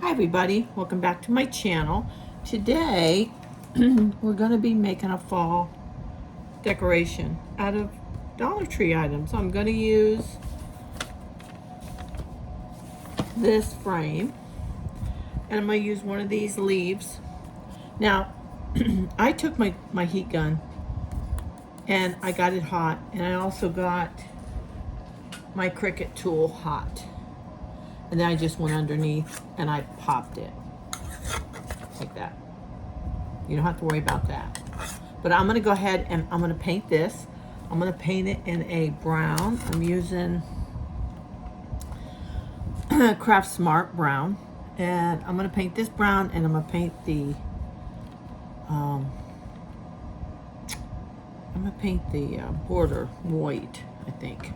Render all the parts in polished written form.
Hi everybody, welcome back to my channel. Today we're going to be making a fall decoration out of Dollar Tree items. I'm going to use this frame and I'm going to use one of these leaves. Now I took my heat gun and I got it hot, and I also got my Cricut tool hot, and then I just went underneath and I popped it like that. You don't have to worry about that. But I'm gonna go ahead and I'm gonna paint this. I'm gonna paint it in a brown. I'm using Craft Smart brown. And I'm gonna paint this brown, and I'm gonna paint the border white, I think.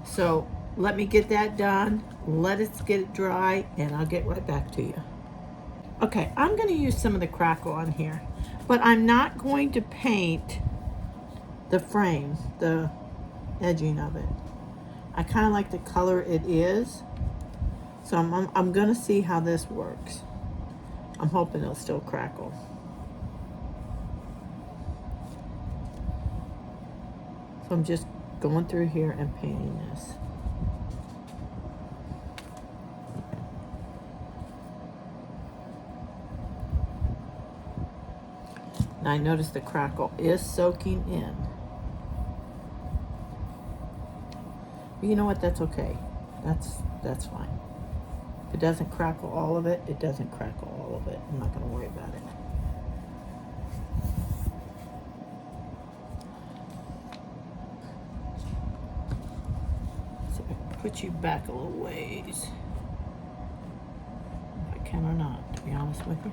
So let me get that done. Let us get it dry, and I'll get right back to you. Okay, I'm going to use some of the crackle on here, but I'm not going to paint the frame, the edging of it. I kind of like the color it is, so I'm going to see how this works. I'm hoping it'll still crackle. So I'm just going through here and painting this. Now I notice the crackle is soaking in. But you know what? That's okay. That's fine. If it doesn't crackle all of it, it doesn't crackle all of it. I'm not going to worry about it. So I put you back a little ways. If I can or not, to be honest with you.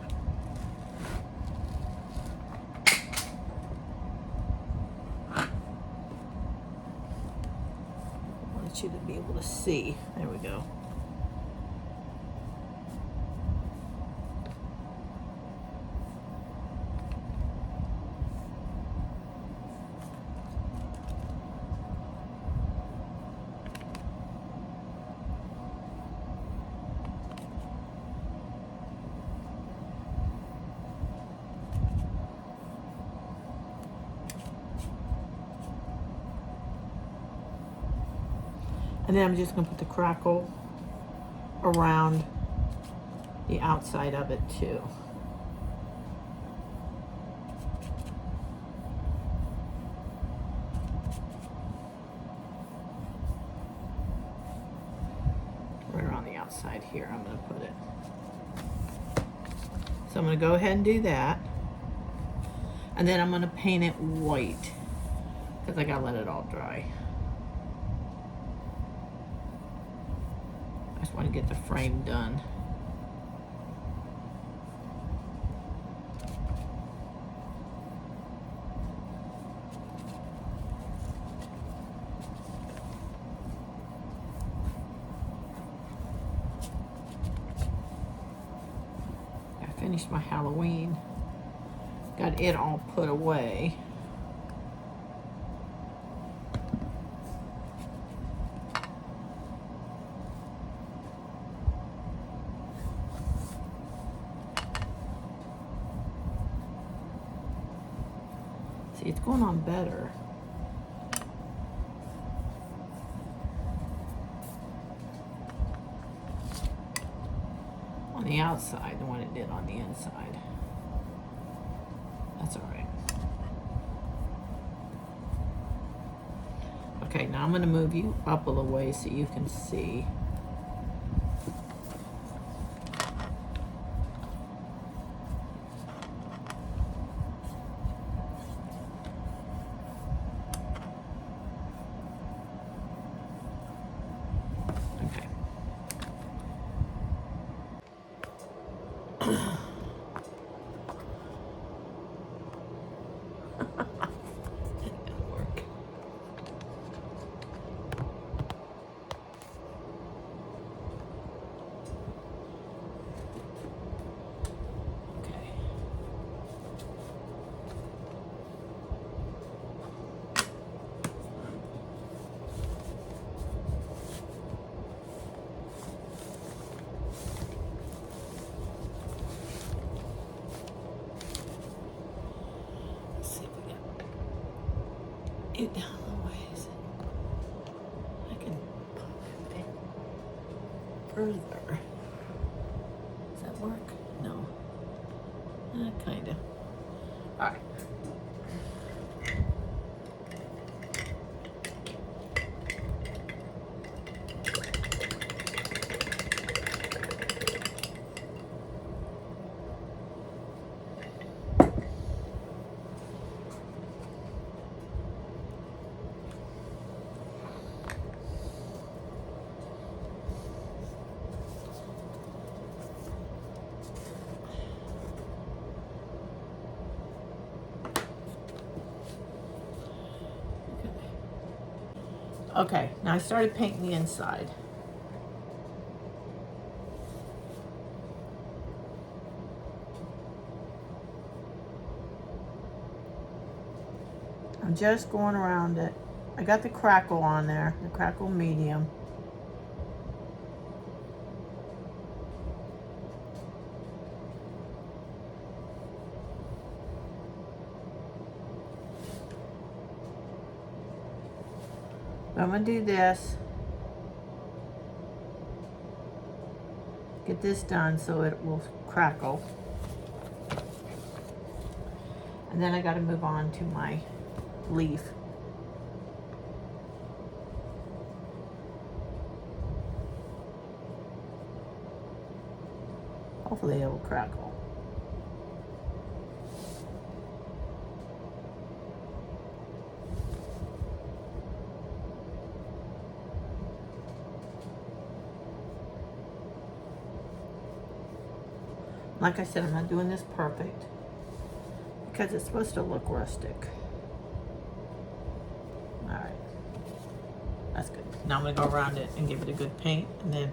You to be able to see. There we go. And then I'm just going to put the crackle around the outside of it too. Right around the outside here, I'm going to put it. So I'm going to go ahead and do that. And then I'm going to paint it white, because I got to let it all dry. I just want to get the frame done. I finished my Halloween. Got it all put away. See, it's going on better. On the outside than what it did on the inside. That's all right. Okay, now I'm going to move you up a little way so you can see. Okay. it down a ways. I can pop it further. Does that work? No. Kind of. All right. Okay, now I started painting the inside. I'm just going around it. I got the crackle on there, the crackle medium. I'm gonna do this. Get this done so it will crackle. And then I gotta move on to my leaf. Hopefully it will crackle. Like I said, I'm not doing this perfect because it's supposed to look rustic. All right, that's good. Now I'm gonna go around it and give it a good paint, and then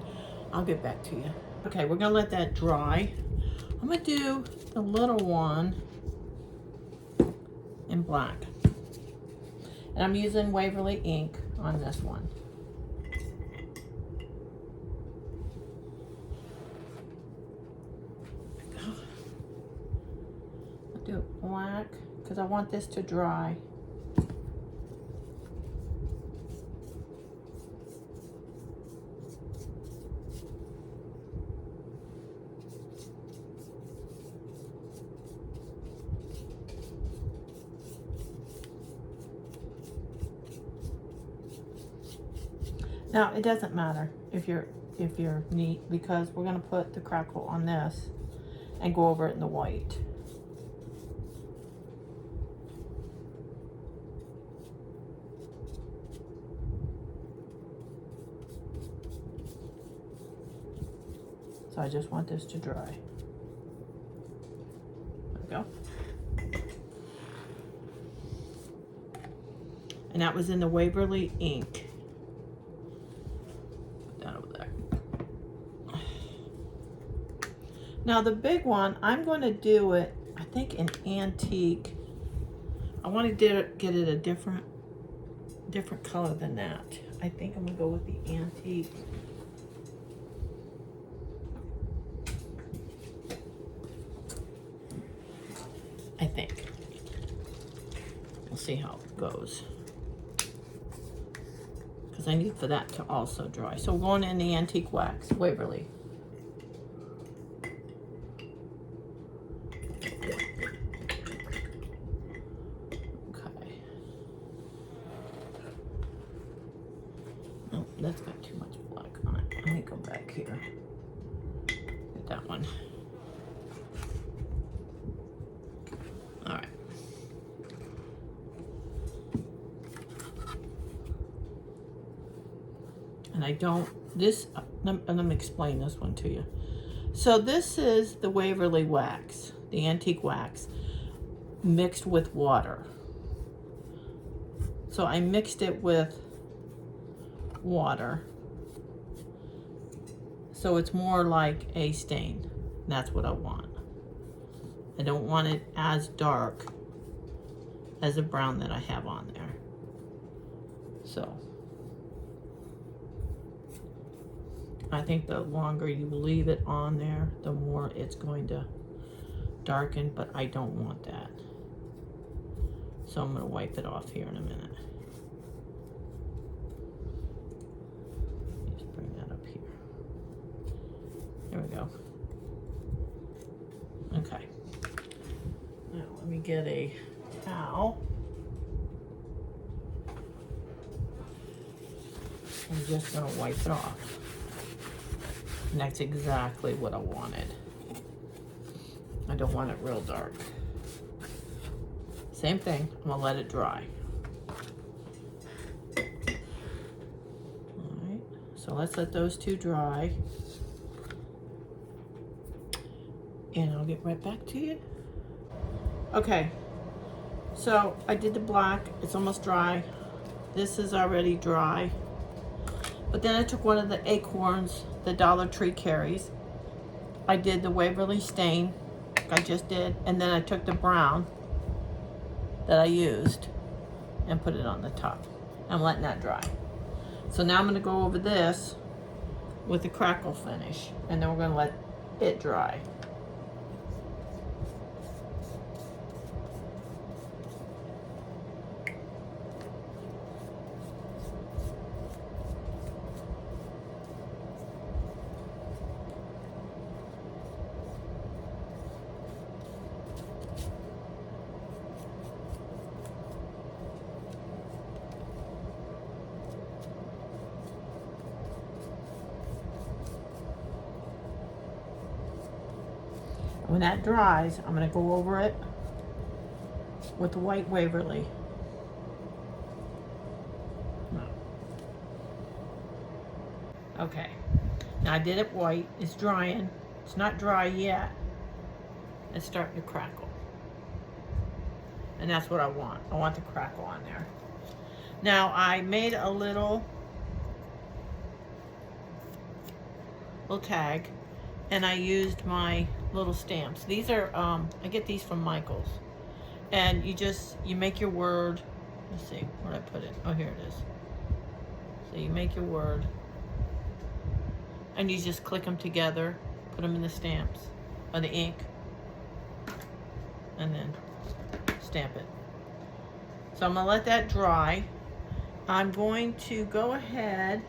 I'll get back to you. Okay, we're gonna let that dry. I'm gonna do the little one in black. And I'm using Waverly ink on this one. I'll do it black because I want this to dry. Now it doesn't matter if you're neat because we're gonna put the crackle on this and go over it in the white. So I just want this to dry. There we go. And that was in the Waverly ink. Now the big one, I'm going to do it, I think in antique. I want to get it a different color than that. I think I'm going to go with the antique. I think. We'll see how it goes. Because I need for that to also dry. So we're going in the antique wax, Waverly. That's got too much black on it. Let me go back here. Get that one. All right. And I don't, let me explain this one to you. So this is the Waverly wax, the antique wax, mixed with water. So I mixed it with water so it's more like a stain. That's what I want. I don't want it as dark as the brown that I have on there. So I think the longer you leave it on there, the more it's going to darken, but I don't want that. So I'm going to wipe it off here in a minute. go. Okay. Now let me get a towel. I'm just gonna wipe it off. And that's exactly what I wanted. I don't want it real dark. Same thing, I'm gonna let it dry. All right, so let's let those two dry. And I'll get right back to you. Okay, so I did the black, it's almost dry. This is already dry. But then I took one of the acorns, the Dollar Tree carries. I did the Waverly stain, like I just did, and then I took the brown that I used and put it on the top. I'm letting that dry. So now I'm gonna go over this with the crackle finish, and then we're gonna let it dry. When that dries, I'm going to go over it with the white Waverly. Okay, now I did it white. It's drying. It's not dry yet. It's starting to crackle. And that's what I want. I want the crackle on there. Now I made a little tag, and I used my little stamps. These are, I get these from Michael's. And you make your word. Let's see, where did I put it? Oh, here it is. So you make your word. And you just click them together, put them in the stamps, or the ink, and then stamp it. So I'm gonna let that dry. I'm going to go ahead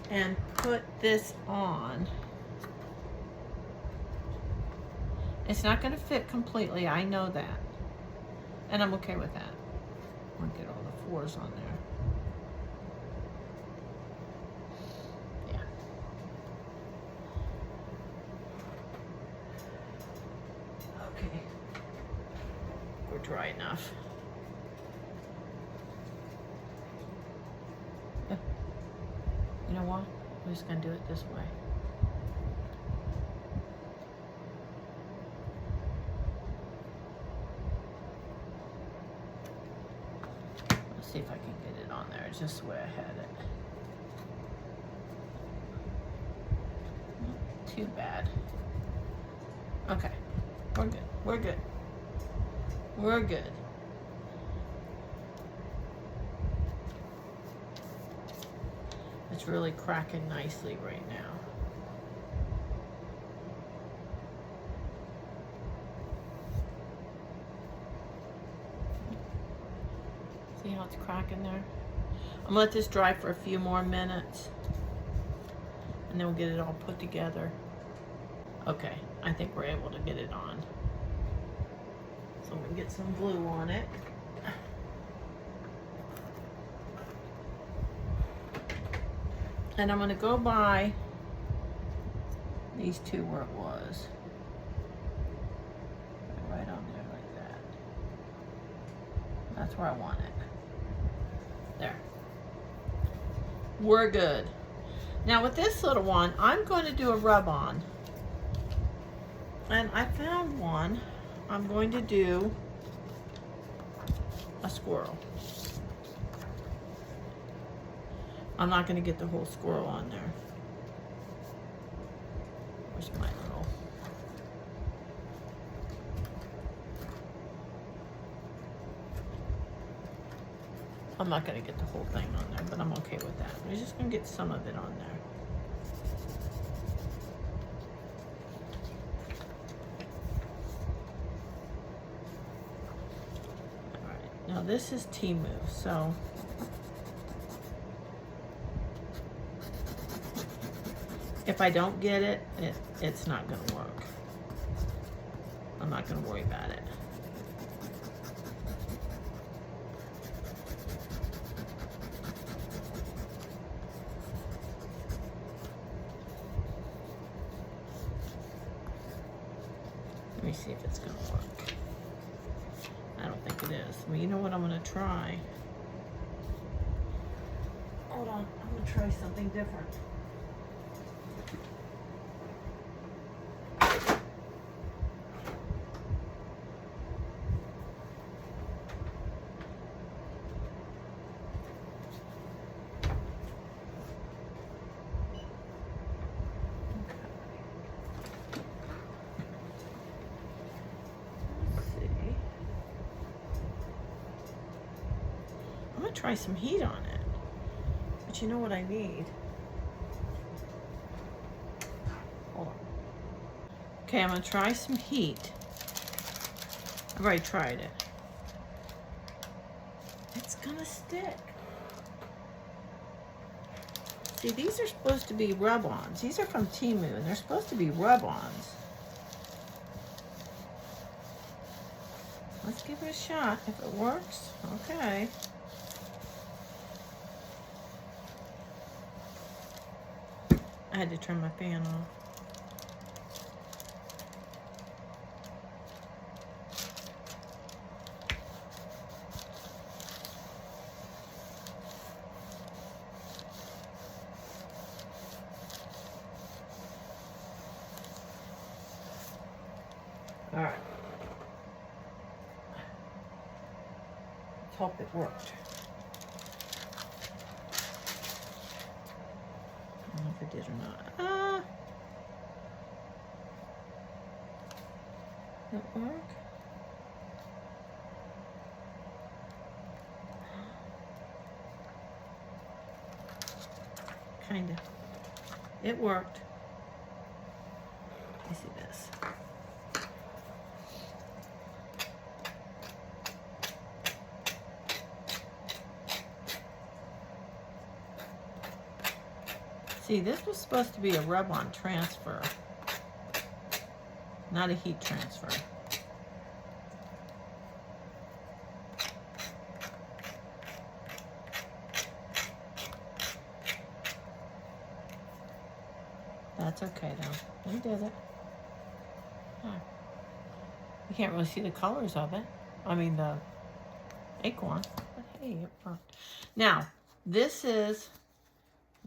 and put this on. It's not going to fit completely, I know that. And I'm okay with that. I'll get all the fours on there. Yeah. Okay. We're dry enough. You know what? I'm just going to do it this way. See if I can get it on there. It's just the way I had it. Not too bad. Okay, we're good. We're good. We're good. It's really cracking nicely right now. See how it's cracking there? I'm gonna let this dry for a few more minutes, and then we'll get it all put together. Okay, I think we're able to get it on. So I'm gonna get some glue on it. And I'm gonna go by these two where it was. Right on there like that. That's where I want it. There. We're good. Now with this little one, I'm going to do a rub on. And I found one. I'm going to do a squirrel. I'm not going to get the whole squirrel on there. Where's my little... I'm not going to get the whole thing on there, but I'm okay with that. We're just going to get some of it on there. All right, now this is Temu, so If I don't get it, it's not going to work. I'm not going to worry about it. Let me see if it's going to work. I don't think it is. Well, you know what I'm going to try? Hold on. I'm going to try something different. Try some heat on it, but you know what I need? Hold on. Okay, I'm gonna try some heat. I've already tried it. It's gonna stick. See, these are supposed to be rub-ons. These are from Temu, and they're supposed to be rub-ons. Let's give it a shot. If it works, okay. I had to turn my fan off. All right. Let's hope it worked. I don't know if it did or not. That work? Kinda. It worked. Let me see this. See, this was supposed to be a rub-on transfer, not a heat transfer. That's okay though. We did it. Huh. You can't really see the colors of it. I mean the acorn. But hey, it worked. Now, this is,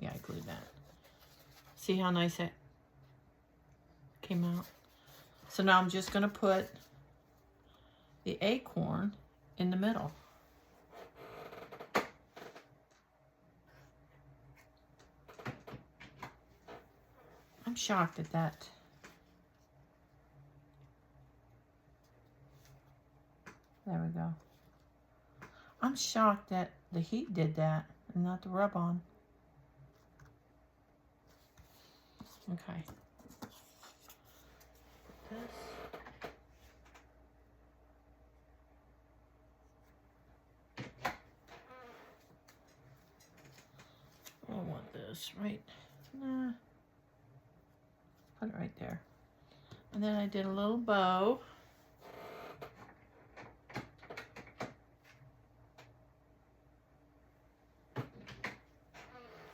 yeah, I glued that. See how nice it came out? So now I'm just gonna put the acorn in the middle. I'm shocked at that. There we go. I'm shocked that the heat did that and not the rub-on. Okay. This. I don't want this, right? Nah. Put it right there. And then I did a little bow.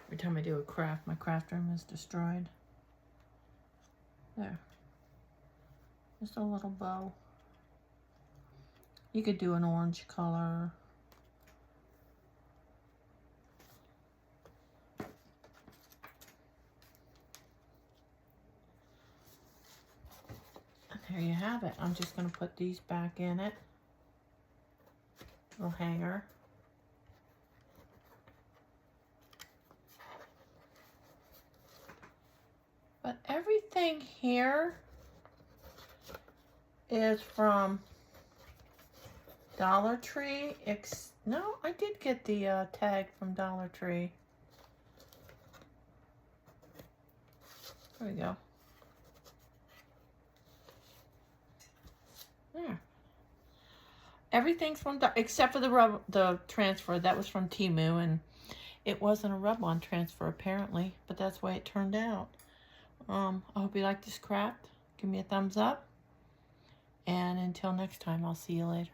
Every time I do a craft, my craft room is destroyed. There. Just a little bow. You could do an orange color. And there you have it. I'm just going to put these back in it. Little hanger. But everything here is from Dollar Tree. No, I did get the tag from Dollar Tree. There we go. There. Everything's from, except for the transfer. That was from Temu, and it wasn't a rub-on transfer apparently, but that's the way it turned out. I hope you like this craft. Give me a thumbs up. And until next time, I'll see you later.